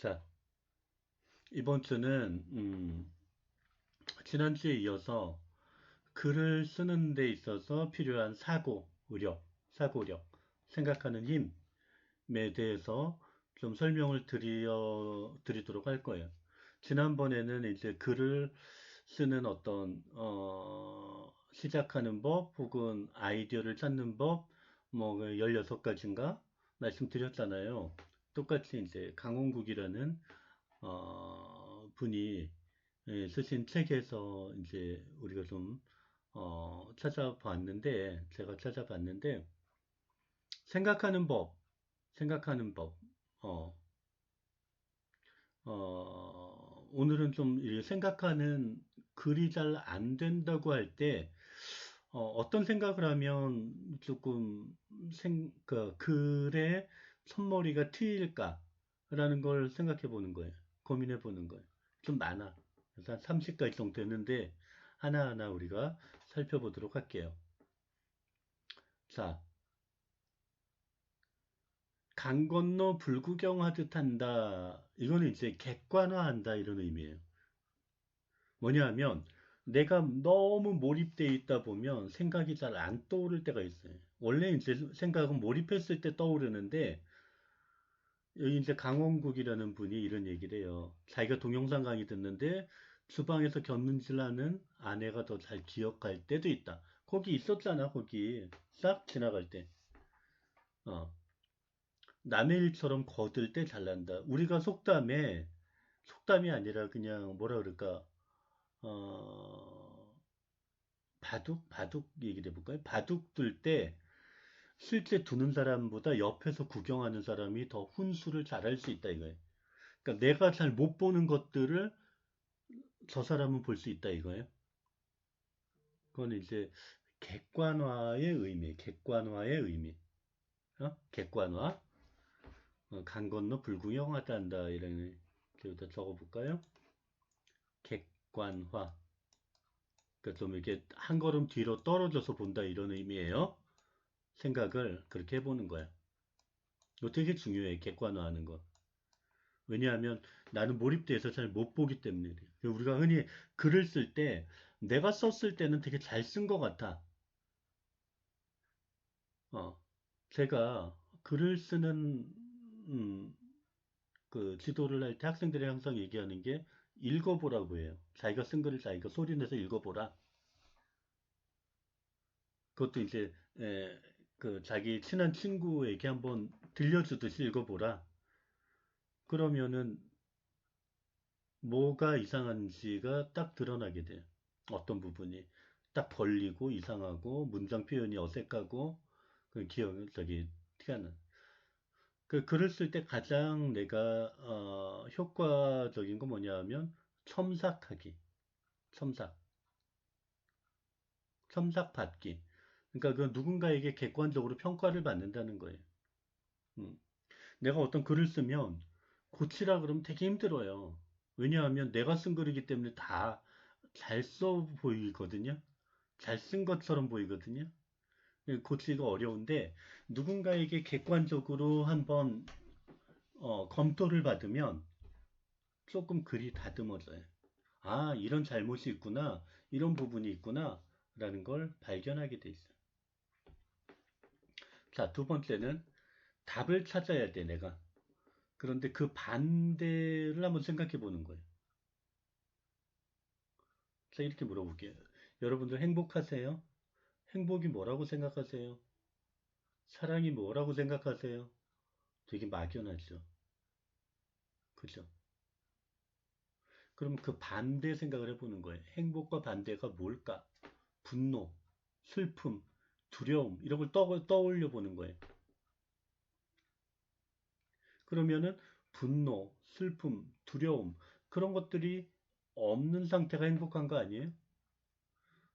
자, 이번 주는 지난주에 이어서 글을 쓰는 데 있어서 필요한 사고력, 생각하는 힘에 대해서 좀 설명을 드리도록 할 거예요. 지난번에는 이제 글을 쓰는 어떤 시작하는 법 혹은 아이디어를 찾는 법 뭐 16가지인가 말씀드렸잖아요. 똑같이 이제 강원국이라는 분이 쓰신 책에서 이제 우리가 좀 제가 찾아봤는데 생각하는 법, 생각하는 법, 어, 오늘은 좀 생각하는 글이 잘 안 된다고 할 때, 어떤 생각을 하면 조금 그 글의 첫머리가 트일까라는 걸 생각해 보는 거예요. 고민해 보는 거예요. 좀 많아. 그래서 한 30가지 정도 되는데, 하나하나 우리가 살펴보도록 할게요. 자, 강 건너 불구경하듯 한다. 이거는 이제 객관화한다. 이런 의미예요. 뭐냐 하면 내가 너무 몰입되어 있다 보면 생각이 잘 안 떠오를 때가 있어요. 원래 이제 생각은 몰입했을 때 떠오르는데 여기 이제 강원국이라는 분이 이런 얘기를 해요. 자기가 동영상 강의 듣는데 주방에서 곁눈질하는 아내가 더 잘 기억할 때도 있다. 거기 있었잖아, 거기. 싹 지나갈 때. 어. 남의 일처럼 거들 때 잘난다. 우리가 속담이 아니라 그냥 뭐라 그럴까, 어, 바둑 얘기를 해볼까요? 바둑 둘 때 실제 두는 사람보다 옆에서 구경하는 사람이 더 훈수를 잘할 수 있다 이거예요. 그러니까 내가 잘 못 보는 것들을 저 사람은 볼 수 있다 이거예요. 그건 이제 객관화의 의미. 객관화. 강 건너 불구경하다 한다 이런 여기다 적어볼까요? 객관화. 그러니까 좀 이렇게 한 걸음 뒤로 떨어져서 본다 이런 의미예요. 생각을 그렇게 해보는 거야. 이거 되게 중요해, 객관화하는 거. 왜냐하면 나는 몰입돼서 잘 못 보기 때문에 그래요. 우리가 흔히 글을 쓸 때 내가 썼을 때는 되게 잘 쓴 것 같아. 어, 제가 글을 쓰는 음, 그 지도를 할 때 학생들이 항상 얘기하는 게 읽어보라고 해요. 자기가 쓴 글을 자기가 소리내서 읽어보라. 그것도 이제 그 자기 친한 친구에게 한번 들려주듯이 읽어보라. 그러면은 뭐가 이상한지가 딱 드러나게 돼요. 어떤 부분이 딱 벌리고 이상하고 문장 표현이 어색하고 그 기억 저기 티가 나. 그 글을 쓸 때 가장 내가 효과적인 거 뭐냐 하면 첨삭하기, 첨삭, 첨삭 받기. 그러니까 그 누군가에게 객관적으로 평가를 받는다는 거예요. 음. 내가 어떤 글을 쓰면 고치라 그러면 되게 힘들어요. 왜냐하면 내가 쓴 글이기 때문에 다 잘 써 보이거든요. 잘 쓴 것처럼 보이거든요. 고치기가 어려운데 누군가에게 객관적으로 한번 검토를 받으면 조금 글이 다듬어져요. 아, 이런 잘못이 있구나. 이런 부분이 있구나. 라는 걸 발견하게 돼 있어요. 자, 두 번째는 답을 찾아야 돼, 내가. 그런데 그 반대를 한번 생각해 보는 거예요. 자, 이렇게 물어볼게요. 여러분들 행복하세요? 행복이 뭐라고 생각하세요? 사랑이 뭐라고 생각하세요? 되게 막연하죠. 그죠? 그럼 그 반대 생각을 해보는 거예요. 행복과 반대가 뭘까? 분노, 슬픔, 두려움, 이런 걸 떠올려 보는 거예요. 그러면은 분노, 슬픔, 두려움, 그런 것들이 없는 상태가 행복한 거 아니에요?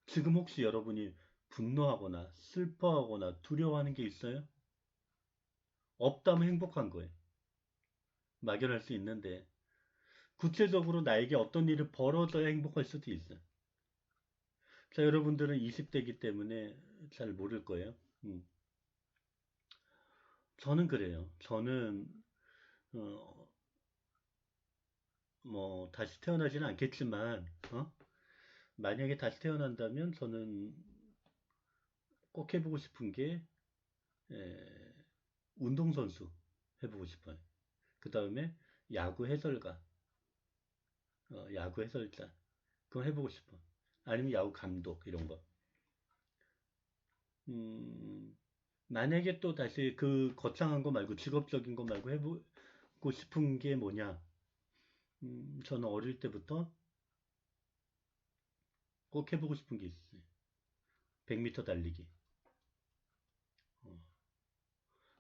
지금 혹시 여러분이 분노하거나 슬퍼하거나 두려워하는 게 있어요? 없다면 행복한 거예요. 막연할 수 있는데 구체적으로 나에게 어떤 일이 벌어져야 행복할 수도 있어요. 자, 여러분들은 20대이기 때문에 잘 모를 거예요. 저는 그래요. 저는 어, 뭐 다시 태어나지는 않겠지만, 만약에 다시 태어난다면 저는 꼭 해보고 싶은 게 에, 운동선수 해보고 싶어요. 그 다음에 야구 해설가, 야구 해설자 그거 해보고 싶어. 아니면 야구 감독 이런 거. 음, 만약에 또 다시 그 거창한 거 말고 직업적인 거 말고 해보고 싶은 게 뭐냐? 저는 어릴 때부터 꼭 해보고 싶은 게 있어요. 100m 달리기. 어,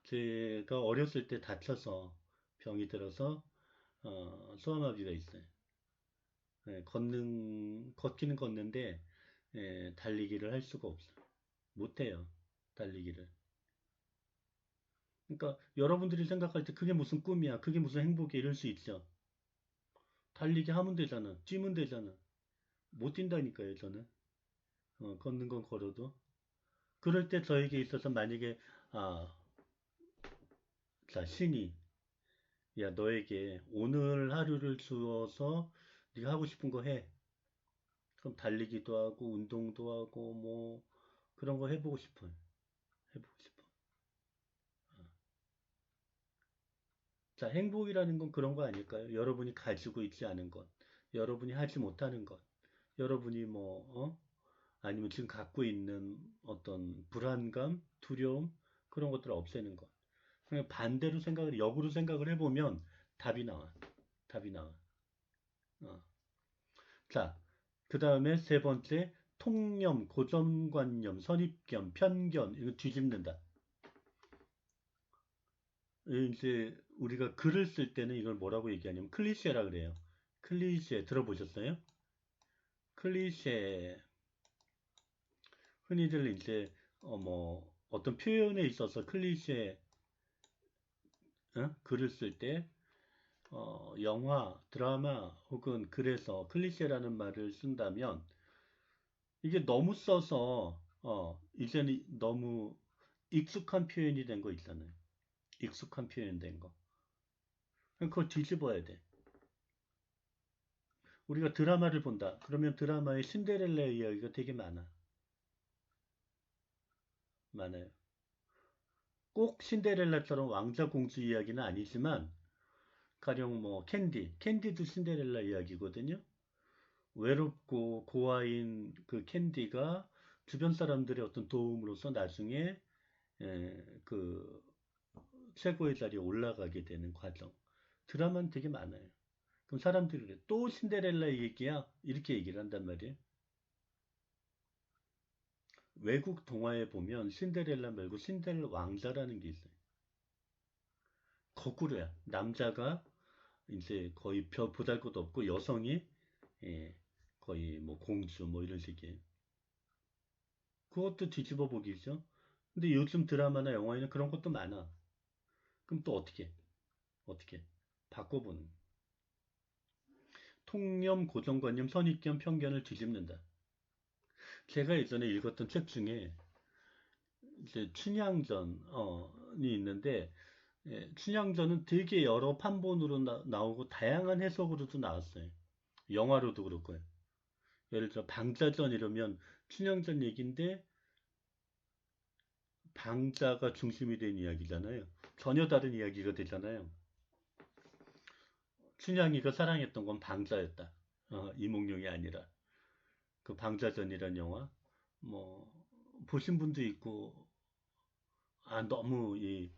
제가 어렸을 때 다쳐서 병이 들어서 소아마비가 있어요. 걷기는 걷는데 달리기를 할 수가 없어요. 못해요. 달리기를. 그러니까 여러분들이 생각할 때 그게 무슨 꿈이야, 그게 무슨 행복이야 이럴 수 있죠. 달리기 하면 되잖아. 뛰면 되잖아. 못 뛴다니까요, 저는. 걷는 건 걸어도. 그럴 때 저에게 있어서 만약에 아, 자, 신이 야, 너에게 오늘 하루를 주어서 네가 하고 싶은 거 해. 그럼 달리기도 하고 운동도 하고 뭐 그런 거 해보고 싶어요. 해보고 싶어. 자, 행복이라는 건 그런 거 아닐까요? 여러분이 가지고 있지 않은 것, 여러분이 하지 못하는 것, 여러분이 뭐, 아니면 지금 갖고 있는 어떤 불안감, 두려움, 그런 것들을 없애는 것. 그냥 반대로 역으로 생각을 해보면 답이 나와. 답이 나와. 어. 자, 그 다음에 세 번째, 통념, 고정관념, 선입견, 편견, 이거 뒤집는다. 이제 우리가 글을 쓸 때는 이걸 뭐라고 얘기하냐면 클리셰라 그래요. 클리셰 들어보셨어요? 클리셰 흔히들 이제 뭐 어떤 표현에 있어서 클리셰 글을 쓸 때 영화, 드라마 혹은 글에서 클리셰라는 말을 쓴다면 이게 너무 써서 이제는 너무 익숙한 표현이 된 거 있잖아요. 익숙한 표현 된 거. 그걸 뒤집어야 돼. 우리가 드라마를 본다. 그러면 드라마에 신데렐라 이야기가 되게 많아요. 꼭 신데렐라처럼 왕자 공주 이야기는 아니지만 가령 뭐 캔디도 신데렐라 이야기거든요. 외롭고 고아인 그 캔디가 주변 사람들의 어떤 도움으로써 나중에 그 최고의 자리에 올라가게 되는 과정. 드라마는 되게 많아요. 그럼 사람들이 그래. 또 신데렐라 얘기야? 이렇게 얘기를 한단 말이에요. 외국 동화에 보면 신데렐라 말고 신데렐라 왕자라는 게 있어요. 거꾸로야. 남자가 이제 거의 별 보잘것도 없고 여성이 예, 거의 뭐 공주 뭐 이런 식이에요. 그것도 뒤집어 보기죠. 근데 요즘 드라마나 영화에는 그런 것도 많아. 그럼 또 어떻게 바꿔보는 통념, 고정관념, 선입견, 편견을 뒤집는다. 제가 예전에 읽었던 책 중에 이제 춘향전이 있는데 춘향전은 되게 여러 판본으로 나오고 다양한 해석으로도 나왔어요. 영화로도 그렇고요. 예를 들어 방자전 이러면 춘향전 얘기인데 방자가 중심이 된 이야기잖아요. 전혀 다른 이야기가 되잖아요. 춘향이가 사랑했던 건 방자였다. 이몽룡이 아니라. 그 방자전이란 영화 뭐 보신 분도 있고 너무 이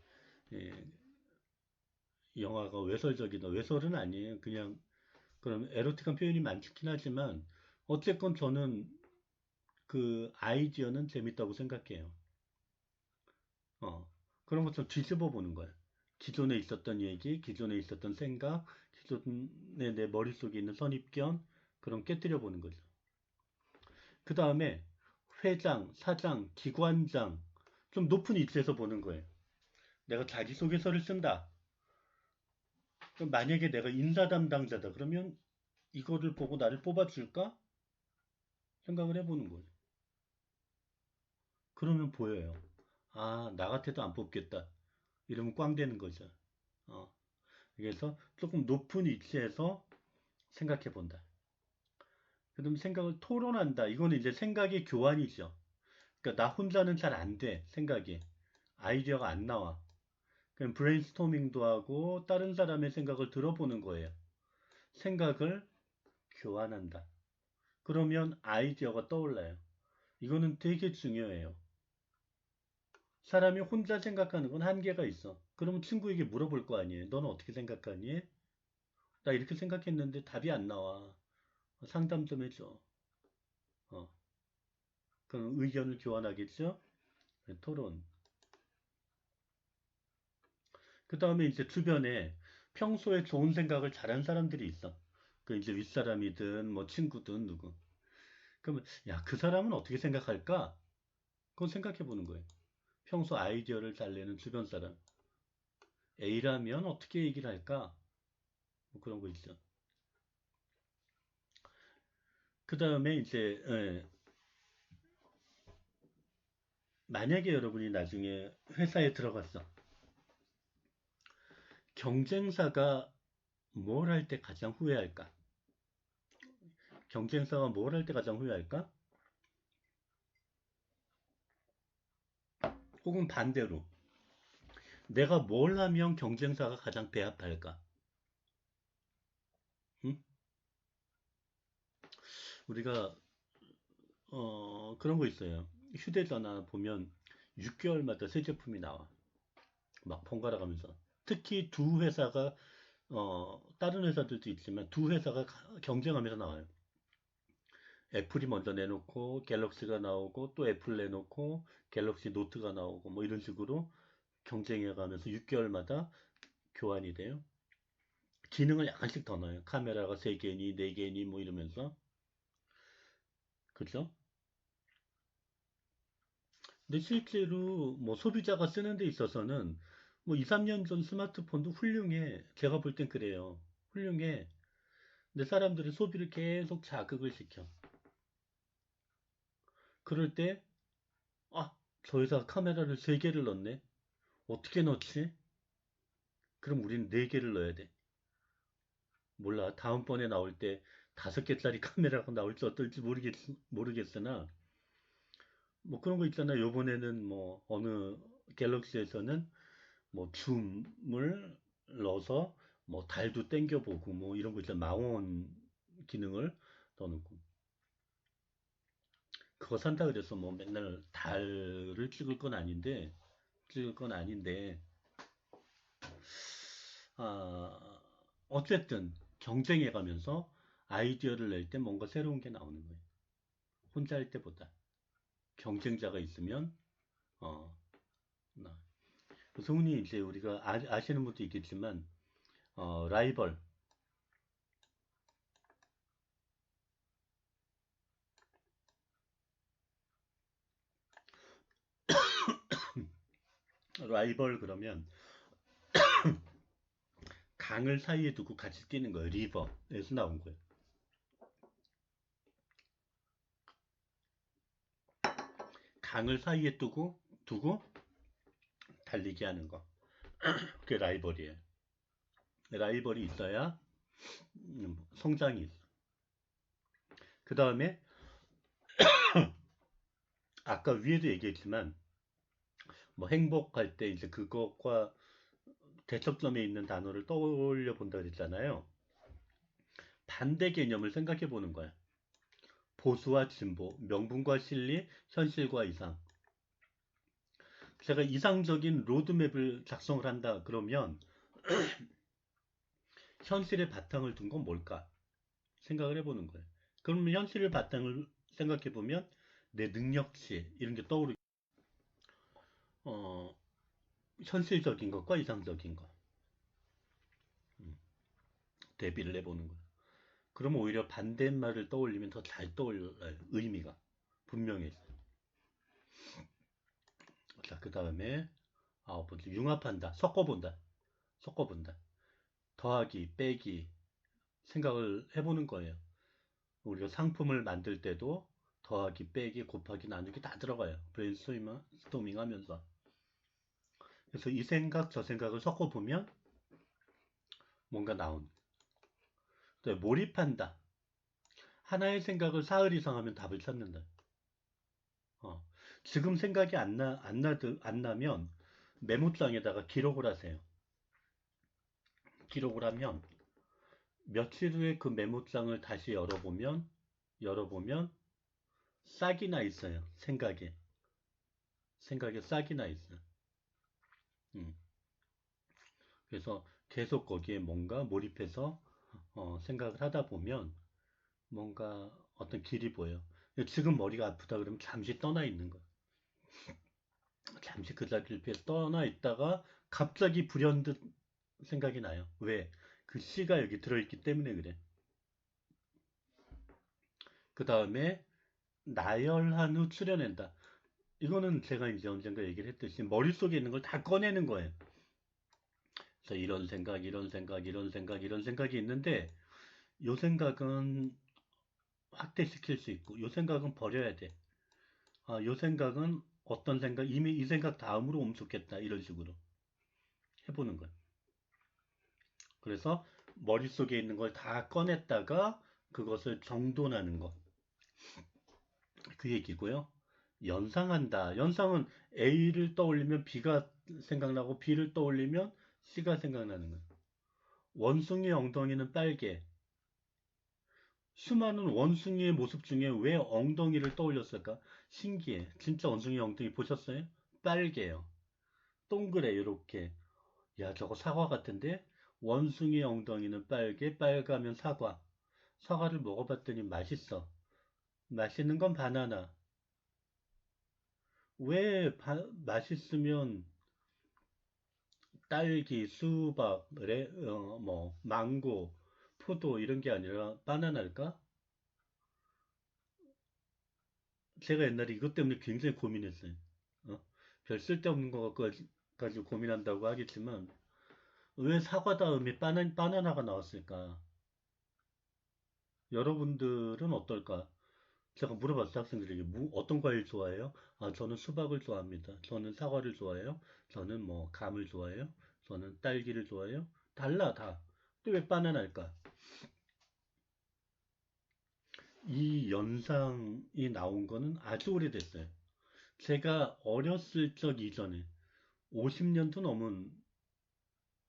영화가 외설적이다. 외설은 아니에요. 그냥 그런 에로틱한 표현이 많긴 하지만 어쨌건 저는 그 아이디어는 재밌다고 생각해요. 어, 그런 것좀 뒤집어 보는 거야. 기존에 있었던 얘기, 기존에 있었던 생각, 기존에 내 머릿속에 있는 선입견, 그런 깨뜨려 보는 거죠. 그 다음에 회장, 사장, 기관장, 좀 높은 위치에서 보는 거예요. 내가 자기소개서를 쓴다. 그럼 만약에 내가 인사 담당자다. 그러면 이거를 보고 나를 뽑아줄까? 생각을 해보는 거예요. 그러면 보여요. 나 같아도 안 뽑겠다. 이러면 꽝 되는 거죠. 어, 그래서 조금 높은 위치에서 생각해 본다. 그럼 생각을 토론한다. 이거는 이제 생각의 교환이죠. 그러니까 나 혼자는 잘 안 돼. 생각이. 아이디어가 안 나와. 그럼 브레인스토밍도 하고 다른 사람의 생각을 들어보는 거예요. 생각을 교환한다. 그러면 아이디어가 떠올라요. 이거는 되게 중요해요. 사람이 혼자 생각하는 건 한계가 있어. 그러면 친구에게 물어볼 거 아니에요. 너는 어떻게 생각하니? 나 이렇게 생각했는데 답이 안 나와. 상담 좀 해줘. 어, 그럼 의견을 교환하겠죠? 네, 토론. 그 다음에 이제 주변에 평소에 좋은 생각을 잘한 사람들이 있어. 그 이제 윗사람이든 뭐 친구든 누구. 그러면 야, 그 사람은 어떻게 생각할까? 그건 생각해 보는 거예요. 평소 아이디어를 잘 내는 주변 사람. A라면 어떻게 얘기를 할까? 뭐 그런 거 있죠. 그 다음에 이제 만약에 여러분이 나중에 회사에 들어갔어. 경쟁사가 뭘 할 때 가장 후회할까? 경쟁사가 뭘 할 때 가장 후회할까? 혹은 반대로 내가 뭘 하면 경쟁사가 가장 배합할까? 응? 우리가 그런 거 있어요. 휴대전화 보면 6개월마다 새 제품이 나와. 막 번갈아 가면서. 특히 두 회사가 다른 회사들도 있지만 두 회사가 경쟁하면서 나와요. 애플이 먼저 내놓고 갤럭시가 나오고 또 애플 내놓고 갤럭시 노트가 나오고 뭐 이런 식으로 경쟁해 가면서 6개월마다 교환이 돼요. 기능을 약간씩 더 넣어요. 카메라가 3개니 4개니 뭐 이러면서. 그죠? 근데 실제로 뭐 소비자가 쓰는 데 있어서는 뭐 2, 3년 전 스마트폰도 훌륭해. 제가 볼 땐 그래요. 훌륭해. 근데 사람들이 소비를 계속 자극을 시켜. 그럴 때, 아, 저 회사 카메라를 3개를 넣네? 어떻게 넣지? 그럼 우리는 4개를 넣어야 돼. 몰라. 다음번에 나올 때 5개짜리 카메라가 나올지 어떨지 모르겠으나, 뭐 그런 거 있잖아. 요번에는 뭐 어느 갤럭시에서는 뭐 줌을 넣어서 뭐 달도 땡겨보고 뭐 이런 거 있잖아. 망원 기능을 넣어놓고. 그거 산다 그래서 뭐 맨날 달을 찍을 건 아닌데, 아, 어쨌든 경쟁해 가면서 아이디어를 낼 때 뭔가 새로운 게 나오는 거예요. 혼자 할 때보다. 경쟁자가 있으면, 어, 나. 그래서 흔히 이제 우리가 아시는 분도 있겠지만, 라이벌, 라이벌 그러면 강을 사이에 두고 같이 뛰는 거예요. 리버에서 나온 거예요. 강을 사이에 두고 달리기 하는 거. 그게 라이벌이에요. 라이벌이 있어야 성장이 있어. 그 다음에 아까 위에도 얘기했지만 뭐 행복할 때 이제 그것과 대척점에 있는 단어를 떠올려 본다 그랬잖아요. 반대 개념을 생각해 보는 거야. 보수와 진보, 명분과 실리, 현실과 이상. 제가 이상적인 로드맵을 작성을 한다 그러면 현실의 바탕을 둔 건 뭘까? 생각을 해보는 거예요. 그러면 현실의 바탕을 생각해 보면 내 능력치 이런 게 떠오르. 어, 현실적인 것과 이상적인 것 대비를 해보는 거예요. 그러면 오히려 반대말을 떠올리면 더 잘 떠올라요. 의미가 분명해져요. 자, 그 다음에 아홉 번째 융합한다, 섞어본다. 더하기, 빼기 생각을 해보는 거예요. 우리가 상품을 만들 때도 더하기, 빼기, 곱하기, 나누기 다 들어가요. 브레인스토밍 하면서. 그래서 이 생각, 저 생각을 섞어보면 뭔가 나온. 또 몰입한다. 하나의 생각을 사흘 이상 하면 답을 찾는다. 어. 지금 생각이 안 나면 메모장에다가 기록을 하세요. 기록을 하면 며칠 후에 그 메모장을 다시 열어보면 싹이 나 있어요. 생각에 싹이 나 있어요. 음. 그래서 계속 거기에 뭔가 몰입해서 생각을 하다 보면 뭔가 어떤 길이 보여. 지금 머리가 아프다 그러면 잠시 떠나 있는 거야. 잠시 그 자리를 피해서 떠나 있다가 갑자기 불현듯 생각이 나요. 왜? 그 씨가 여기 들어있기 때문에 그래. 그 다음에 나열한 후 추려낸다. 이거는 제가 이제 언젠가 얘기를 했듯이 머릿속에 있는 걸 다 꺼내는 거예요. 그래서 이런 생각, 이런 생각, 이런 생각, 이런 생각이 있는데 요 생각은 확대시킬 수 있고 요 생각은 버려야 돼. 아, 요 생각은 어떤 생각, 이미 이 생각 다음으로 오면 좋겠다. 이런 식으로 해보는 거예요. 그래서 머릿속에 있는 걸 다 꺼냈다가 그것을 정돈하는 것. 그 얘기고요. 연상한다. 연상은 A를 떠올리면 B가 생각나고 B를 떠올리면 C가 생각나는 거예요. 원숭이 엉덩이는 빨개. 수많은 원숭이의 모습 중에 왜 엉덩이를 떠올렸을까? 신기해. 진짜 원숭이 엉덩이 보셨어요? 빨개요. 동그래, 이렇게. 야, 저거 사과 같은데? 원숭이 엉덩이는 빨가면 사과. 사과를 먹어봤더니 맛있어. 맛있는 건 바나나. 왜 맛있으면 딸기, 수박, 망고, 포도 이런 게 아니라 바나나일까? 제가 옛날에 이것 때문에 굉장히 고민했어요. 어? 별 쓸데없는 거 가지고 고민한다고 하겠지만 왜 사과 다음에 바나나가 나왔을까? 여러분들은 어떨까? 제가 물어봤어요, 학생들에게. 어떤 과일 좋아해요? 아, 저는 수박을 좋아합니다. 저는 사과를 좋아해요. 저는 뭐, 감을 좋아해요. 저는 딸기를 좋아해요. 달라, 다. 또 왜 바나나일까? 이 연상이 나온 거는 아주 오래됐어요. 제가 어렸을 적 이전에 50년도 넘은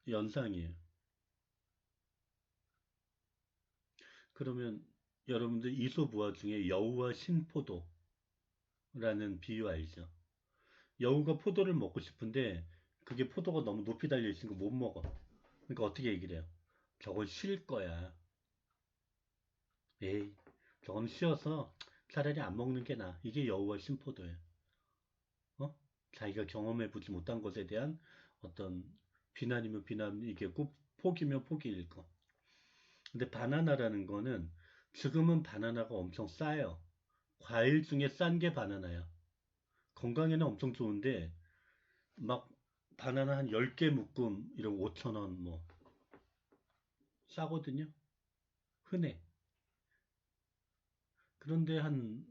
연상이에요. 그러면 여러분들 이솝우화 중에 여우와 신포도라는 비유 알죠? 여우가 포도를 먹고 싶은데 그게 포도가 너무 높이 달려 있으니까 못 먹어. 그러니까 어떻게 얘기를 해요? 저건 쉴 거야. 에이, 저건 쉬어서 차라리 안 먹는 게 나아. 이게 여우와 신포도예요. 어? 자기가 경험해보지 못한 것에 대한 어떤 비난이면 비난이겠고 포기면 포기일 거. 근데 바나나라는 거는 지금은 바나나가 엄청 싸요. 과일 중에 싼 게 바나나야. 건강에는 엄청 좋은데 막 바나나 한 10개 묶음 이런 5,000원 뭐 싸거든요. 흔해. 그런데 한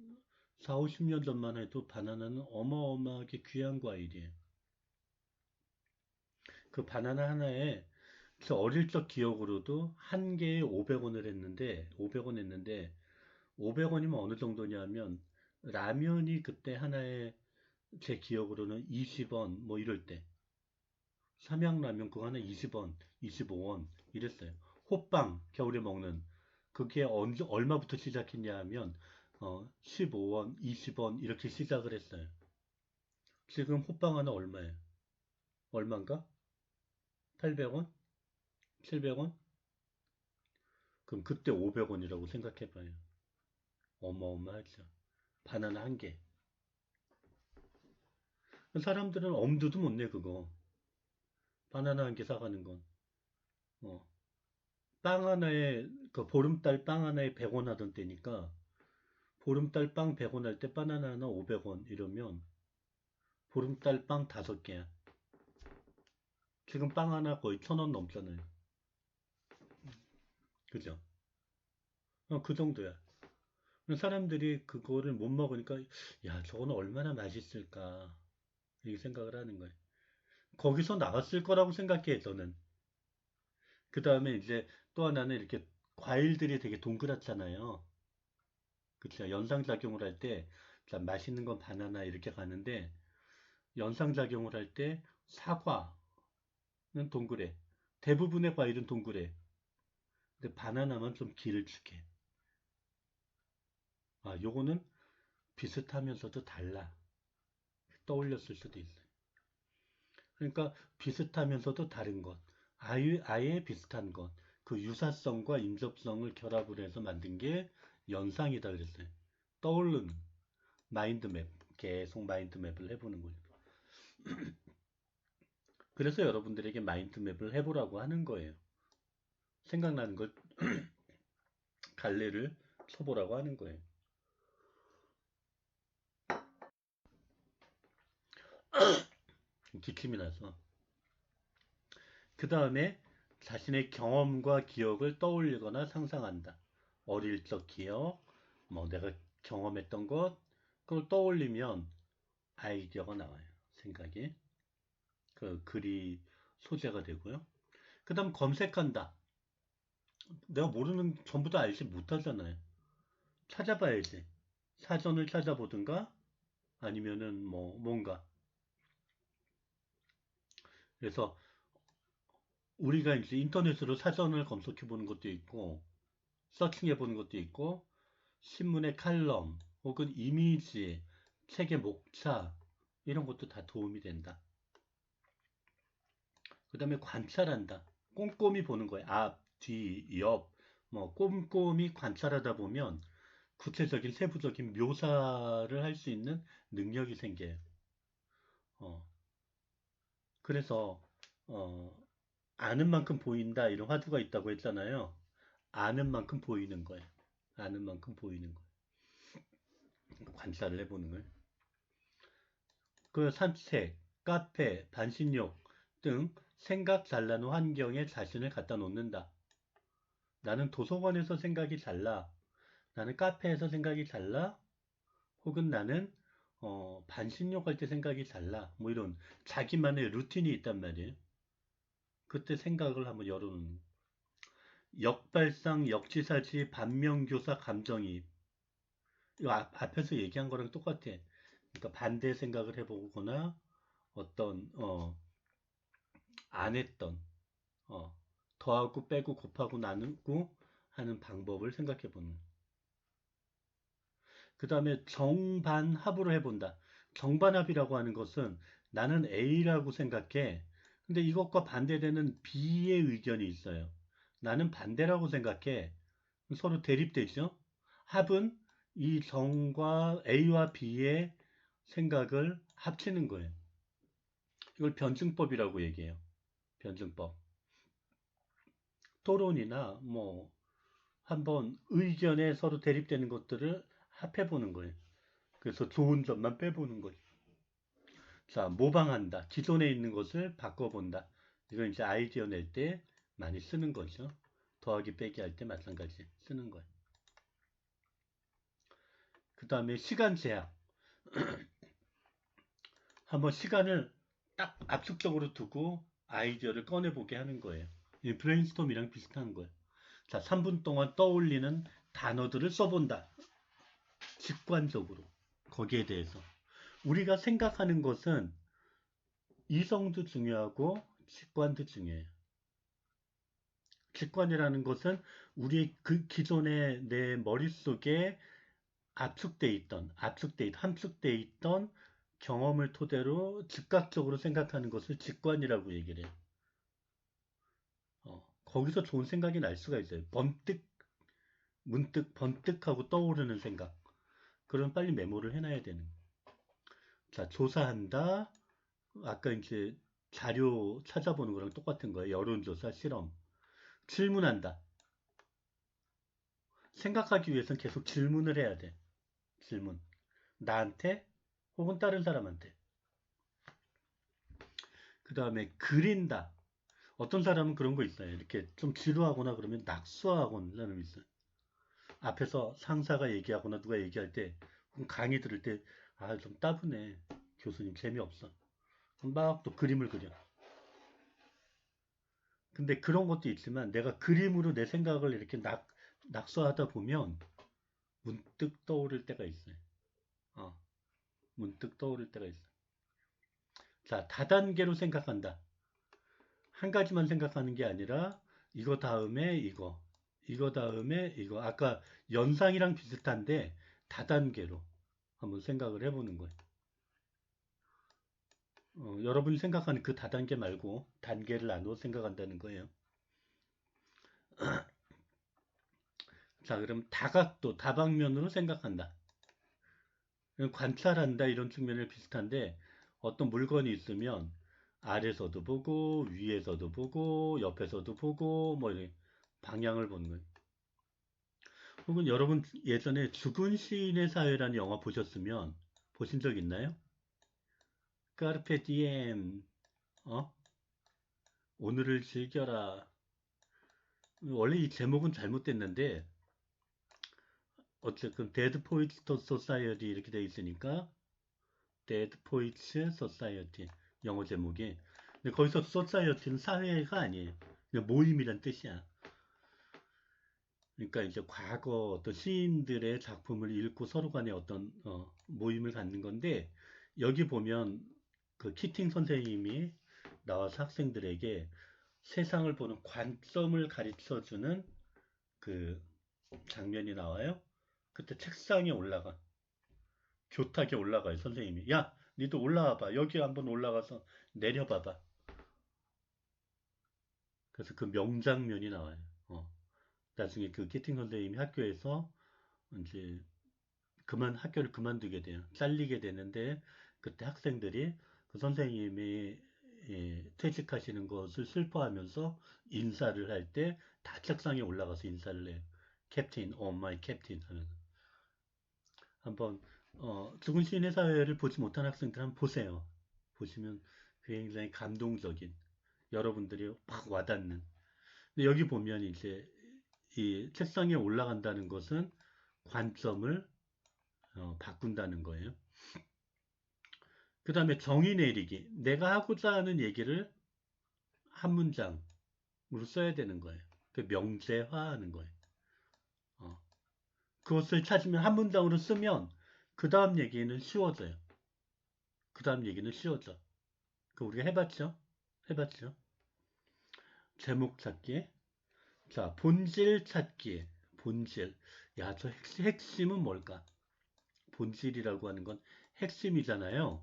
4, 50년 전만 해도 바나나는 어마어마하게 귀한 과일이에요. 그 바나나 하나에 저 어릴 적 기억으로도 한 개에 500원 했는데 500원이면 어느 정도냐면 라면이 그때 하나에 제 기억으로는 20원 뭐 이럴 때 삼양라면 그거 하나 20원, 25원 이랬어요. 호빵 겨울에 먹는 그게 언제 얼마부터 시작했냐 하면 15원, 20원 이렇게 시작을 했어요. 지금 호빵 하나 얼마예요? 얼마인가? 800원? 700원? 그럼 그때 500원이라고 생각해봐요. 어마어마하죠. 바나나 한 개. 사람들은 엄두도 못 내, 그거. 바나나 한 개 사가는 건. 어. 빵 하나에, 그 보름달 빵 하나에 100원 하던 때니까, 보름달 빵 100원 할 때 바나나 하나 500원 이러면, 보름달 빵 5개야. 지금 빵 하나 거의 1,000원 넘잖아요. 그죠? 그 정도야. 사람들이 그거를 못 먹으니까, 야, 저거는 얼마나 맛있을까. 이렇게 생각을 하는 거예요. 거기서 나왔을 거라고 생각해, 저는. 그 다음에 이제 또 하나는 이렇게 과일들이 되게 동그랗잖아요. 그쵸? 연상작용을 할 때, 자, 맛있는 건 바나나 이렇게 가는데, 연상작용을 할 때 사과는 동그래. 대부분의 과일은 동그래. 근데 바나나만 좀 길을 주게. 아, 요거는 비슷하면서도 달라. 떠올렸을 수도 있어요. 그러니까 비슷하면서도 다른 것. 아예 비슷한 것. 그 유사성과 인접성을 결합을 해서 만든 게 연상이다 그랬어요. 떠오르는 마인드맵. 계속 마인드맵을 해보는 거죠. 그래서 여러분들에게 마인드맵을 해보라고 하는 거예요. 생각나는 걸 갈래를 쳐보라고 하는 거예요. 기침이 나서. 그 다음에 자신의 경험과 기억을 떠올리거나 상상한다. 어릴 적 기억, 뭐 내가 경험했던 것, 그걸 떠올리면 아이디어가 나와요. 생각이. 그 글이 소재가 되고요. 그 다음 검색한다. 내가 모르는 전부 다 알지 못하잖아요. 찾아봐야지. 사전을 찾아보든가 아니면은 뭐 뭔가. 그래서 우리가 이제 인터넷으로 사전을 검색해 보는 것도 있고 서칭해 보는 것도 있고 신문의 칼럼 혹은 이미지, 책의 목차 이런 것도 다 도움이 된다. 그 다음에 관찰한다. 꼼꼼히 보는 거예요. 앞, 뒤, 옆, 뭐 꼼꼼히 관찰하다 보면 구체적인 세부적인 묘사를 할 수 있는 능력이 생겨요. 어, 그래서 어, 아는 만큼 보인다 이런 화두가 있다고 했잖아요. 아는 만큼 보이는 거예요. 아는 만큼 보이는 거예요. 관찰을 해보는 거예요. 그 산책, 카페, 반신욕 등 생각 잘 나는 환경에 자신을 갖다 놓는다. 나는 도서관에서 생각이 잘 나. 나는 카페에서 생각이 잘 나. 혹은 나는 반신욕 할 때 생각이 잘 나. 뭐 이런 자기만의 루틴이 있단 말이에요. 그때 생각을 한번 열어놓는. 역발상, 역지사지, 반면교사, 감정이입. 이거 앞에서 얘기한 거랑 똑같아. 그러니까 반대 생각을 해보거나 어떤 안 했던 어, 더하고 빼고 곱하고 나누고 하는 방법을 생각해 보는. 그 다음에 정반합으로 해본다. 정반합이라고 하는 것은 나는 A라고 생각해. 근데 이것과 반대되는 B의 의견이 있어요. 나는 반대라고 생각해. 서로 대립되죠? 합은 이 정과 A와 B의 생각을 합치는 거예요. 이걸 변증법이라고 얘기해요. 변증법. 토론이나 뭐 한번 의견에 서로 대립되는 것들을 합해보는 거예요. 그래서 좋은 점만 빼보는 거예요. 자, 모방한다. 기존에 있는 것을 바꿔본다. 이건 이제 아이디어 낼 때 많이 쓰는 거죠. 더하기 빼기 할 때 마찬가지 쓰는 거예요. 그 다음에 시간 제약. 한번 시간을 딱 압축적으로 두고 아이디어를 꺼내보게 하는 거예요. 이 브레인스톰이랑 비슷한 거예요. 자, 3분 동안 떠올리는 단어들을 써본다. 직관적으로. 거기에 대해서. 우리가 생각하는 것은 이성도 중요하고 직관도 중요해요. 직관이라는 것은 우리의 그 기존에 내 머릿속에 함축돼 있던 경험을 토대로 즉각적으로 생각하는 것을 직관이라고 얘기를 해요. 거기서 좋은 생각이 날 수가 있어요. 문득, 번뜩하고 떠오르는 생각. 그럼 빨리 메모를 해놔야 되는. 자, 조사한다. 아까 이제 자료 찾아보는 거랑 똑같은 거예요. 여론조사, 실험. 질문한다. 생각하기 위해서는 계속 질문을 해야 돼. 질문. 나한테 혹은 다른 사람한테. 그 다음에 그린다. 어떤 사람은 그런 거 있어요. 이렇게 좀 지루하거나 그러면 낙서하곤 사람이 있어요. 앞에서 상사가 얘기하거나 누가 얘기할 때, 강의 들을 때, 아, 좀 따분해. 교수님 재미없어. 막 또 그림을 그려. 근데 그런 것도 있지만 내가 그림으로 내 생각을 이렇게 낙서하다 보면 문득 떠오를 때가 있어요. 어, 문득 떠오를 때가 있어요. 자, 다단계로 생각한다. 한 가지만 생각하는 게 아니라 이거 다음에 이거 다음에 이거. 아까 연상이랑 비슷한데 다단계로 한번 생각을 해보는 거예요. 여러분이 생각하는 그 다단계 말고 단계를 나누어 생각한다는 거예요. 자, 그럼 다각도, 다방면으로 생각한다. 관찰한다 이런 측면이 비슷한데 어떤 물건이 있으면 아래서도 보고 위에서도 보고 옆에서도 보고 뭐 이렇게 방향을 보는 거예요. 혹은 여러분 예전에 죽은 시인의 사회라는 영화 보셨으면 보신 적 있나요? 까르페 디엠, 어? 오늘을 즐겨라. 원래 이 제목은 잘못됐는데 어쨌든 데드 포이츠 소사이어티 이렇게 돼 있으니까 데드 포이츠 소사이어티 영어 제목이. 근데 거기서 소사이어티는 사회가 아니에요. 그냥 모임이란 뜻이야. 그러니까 이제 과거 어떤 시인들의 작품을 읽고 서로 간에 어떤 모임을 갖는 건데 여기 보면 그 키팅 선생님이 나와서 학생들에게 세상을 보는 관점을 가르쳐 주는 그 장면이 나와요. 그때 책상에 올라가 교탁에 올라가요 선생님이. 야 니도 올라와봐. 여기 한번 올라가서 내려봐봐. 그래서 그 명장면이 나와요. 나중에 그 키팅 선생님이 학교에서 이제 학교를 그만두게 돼요. 잘리게 되는데 그때 학생들이 그 선생님이 퇴직하시는 것을 슬퍼하면서 인사를 할 때 다 책상에 올라가서 인사를 해요. 캡틴, 마이 캡틴 하면서. 한번 죽은 시인의 사회를 보지 못한 학생들 한번 보세요. 보시면 굉장히 감동적인 여러분들이 막 와닿는. 근데 여기 보면 이제 이 책상에 올라간다는 것은 관점을 바꾼다는 거예요. 그 다음에 정의 내리기. 내가 하고자 하는 얘기를 한 문장으로 써야 되는 거예요. 그 명제화하는 거예요. 그것을 찾으면 한 문장으로 쓰면 그 다음 얘기는 쉬워져요. 그 다음 얘기는 쉬워져. 그 우리가 해봤죠? 해봤죠? 제목 찾기. 자, 본질 찾기. 본질. 야, 저 핵심은 뭘까? 본질이라고 하는 건 핵심이잖아요.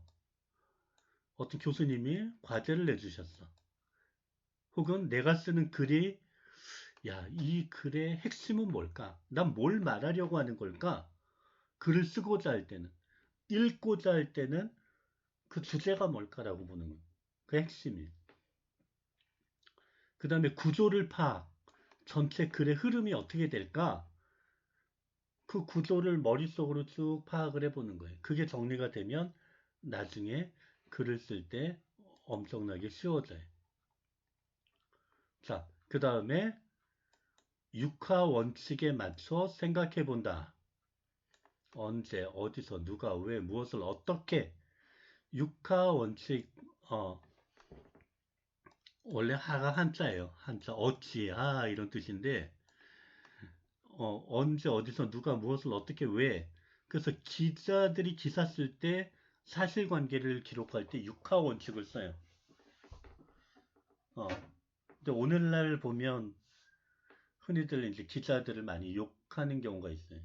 어떤 교수님이 과제를 내주셨어. 혹은 내가 쓰는 글이 야, 이 글의 핵심은 뭘까? 난 뭘 말하려고 하는 걸까? 글을 쓰고자 할 때는, 읽고자 할 때는 그 주제가 뭘까라고 보는 거예요. 그 핵심이. 그 다음에 구조를 파악. 전체 글의 흐름이 어떻게 될까? 그 구조를 머릿속으로 쭉 파악을 해보는 거예요. 그게 정리가 되면 나중에 글을 쓸 때 엄청나게 쉬워져요. 자, 그 다음에 육하 원칙에 맞춰 생각해 본다. 언제, 어디서, 누가, 왜, 무엇을 어떻게. 육하 원칙, 원래 하가 한자예요. 한자, 어찌, 이런 뜻인데, 언제, 어디서, 누가, 무엇을 어떻게, 왜. 그래서 기자들이 기사 쓸 때 사실관계를 기록할 때 육하 원칙을 써요. 근데 오늘날 보면 흔히들 이제 기자들을 많이 욕하는 경우가 있어요.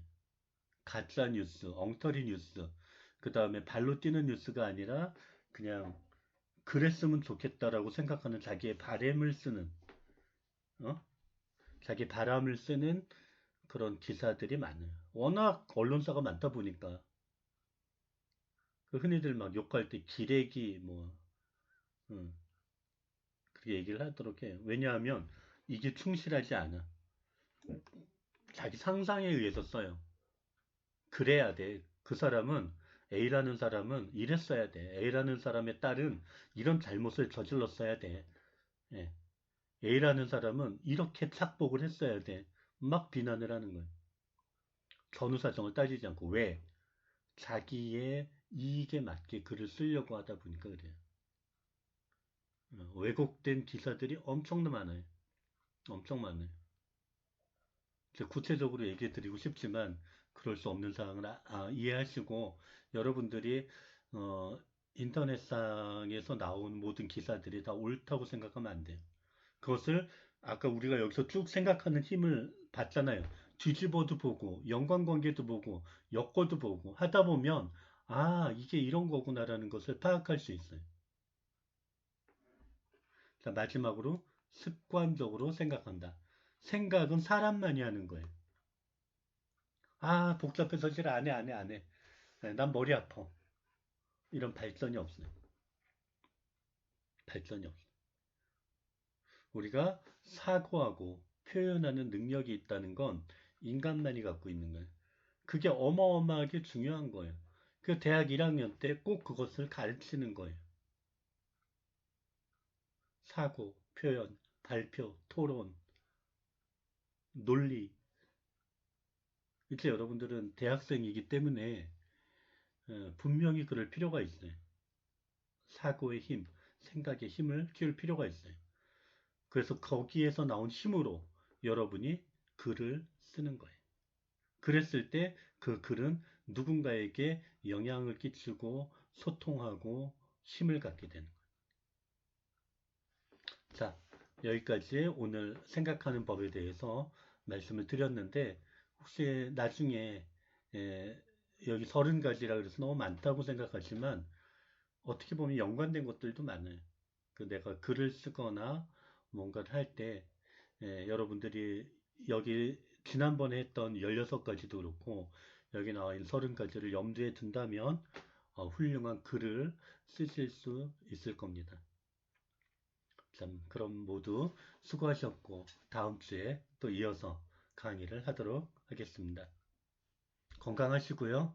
가짜 뉴스, 엉터리 뉴스, 그 다음에 발로 뛰는 뉴스가 아니라 그냥 그랬으면 좋겠다라고 생각하는 자기의 바램을 쓰는, 어? 자기 바람을 쓰는 그런 기사들이 많아요. 워낙 언론사가 많다 보니까 그 흔히들 막 욕할 때 기레기 뭐 그렇게 얘기를 하도록 해요. 왜냐하면 이게 충실하지 않아. 자기 상상에 의해서 써요. 그래야 돼. 그 사람은 A라는 사람은 이랬어야 돼. A라는 사람의 딸은 이런 잘못을 저질렀어야 돼. 예. A라는 사람은 이렇게 착복을 했어야 돼. 막 비난을 하는 거예요. 전후 사정을 따지지 않고 왜? 자기의 이익에 맞게 글을 쓰려고 하다 보니까 그래요. 왜곡된 기사들이 엄청나 많아요. 엄청 많아요. 제가 구체적으로 얘기해 드리고 싶지만 그럴 수 없는 상황을 이해하시고 여러분들이 어, 인터넷상에서 나온 모든 기사들이 다 옳다고 생각하면 안 돼요. 그것을 아까 우리가 여기서 쭉 생각하는 힘을 받잖아요. 뒤집어도 보고 연관관계도 보고 엮어도 보고 하다 보면 이게 이런 거구나라는 것을 파악할 수 있어요. 자, 마지막으로 습관적으로 생각한다. 생각은 사람만이 하는 거예요. 복잡해서 싫어. 안 해, 안 해, 안 해. 네, 난 머리 아파. 이런 발전이 없어요. 발전이 없어요. 우리가 사고하고 표현하는 능력이 있다는 건 인간만이 갖고 있는 거예요. 그게 어마어마하게 중요한 거예요. 그 대학 1학년 때 꼭 그것을 가르치는 거예요. 사고, 표현, 발표, 토론, 논리. 이제 여러분들은 대학생이기 때문에 분명히 그럴 필요가 있어요. 사고의 힘, 생각의 힘을 키울 필요가 있어요. 그래서 거기에서 나온 힘으로 여러분이 글을 쓰는 거예요. 그랬을 때 그 글은 누군가에게 영향을 끼치고 소통하고 힘을 갖게 되는 거예요. 자, 여기까지 오늘 생각하는 법에 대해서 말씀을 드렸는데 혹시 나중에 에, 여기 30가지라 그래서 너무 많다고 생각하지만 어떻게 보면 연관된 것들도 많아요. 내가 글을 쓰거나 뭔가를 할 때 여러분들이 여기 지난번에 했던 16가지도 그렇고 여기 나와 있는 30가지를 염두에 둔다면 훌륭한 글을 쓰실 수 있을 겁니다. 참, 그럼 모두 수고하셨고 다음 주에 또 이어서 강의를 하도록 하겠습니다. 건강하시고요.